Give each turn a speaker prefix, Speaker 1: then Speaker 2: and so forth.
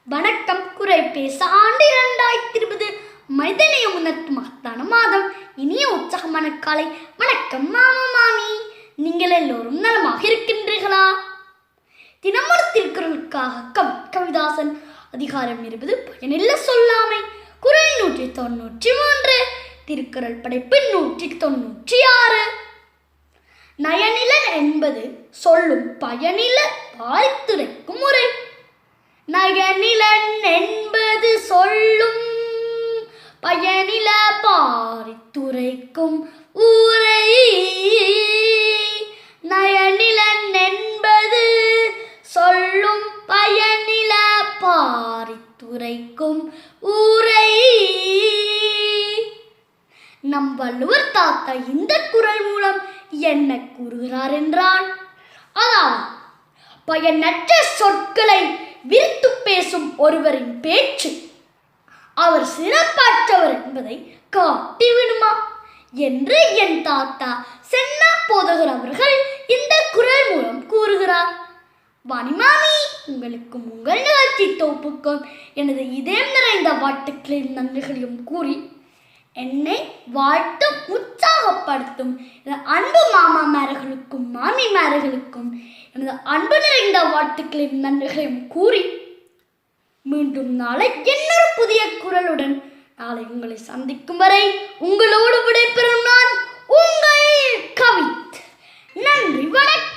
Speaker 1: வணக்கம். குறை பேச ஆண்டு 2020 மனிதநேயம் உணர்த்தும் மகத்தான மாதம். இனிய உற்சாகமான காலை வணக்கம் மாமா மாமி. நீங்கள் எல்லோரும் நலமாக இருக்கின்றீர்களா? தினமொரு திருக்குறளுக்காக கவிதாசன். அதிகாரம் 20 பயனில்ல சொல்லாமை. குறள் 193. திருக்குறள் படைப்பு 196. நயனிலன் என்பது சொல்லும் பயனில பாரித்துரைக்கும் முறை. நயனிலன் என்பது சொல்லும் பயனில பாரித்துரைக்கும் ஊரை. நயனிலன் என்பது சொல்லும் பயனில பாரித்துரைக்கும் ஊரை. நம் வள்ளுவர் தாத்தா இந்த குறள் மூலம் என்ன கூறுகிறார் என்றால், அதாவது பயனற்ற சொற்களை விரித்து பேசும் ஒருவரின் பேச்சு அவர் சிறப்பற்றவர் என்பதை காட்டிவிடுமா என்று என் தாத்தா சென்னா போதகர் அவர்கள் இந்த குறள் மூலம் கூறுகிறார். வாணிமாமி, உங்களுக்கும் உங்கள் நிகழ்ச்சி தொகுப்புக்கும் எனது இதயம் நிறைந்த வாழ்த்துக்களின் நன்றிகளையும் கூறி என்னை வாழ்த்தும் உற்சாகப்படுத்தும் எனது அன்பு மாமாமார்களுக்கும் மாமிமார்களுக்கும் எனது அன்பு நிறைந்த வாழ்த்துக்களின் நன்றிகளையும் கூறி மீண்டும் நாளை இன்னொரு புதிய குறளுடன் நாளை உங்களை சந்திக்கும் வரை உங்களோடு விடைபெறும் நான் உங்கள் கவித். நன்றி, வணக்கம்.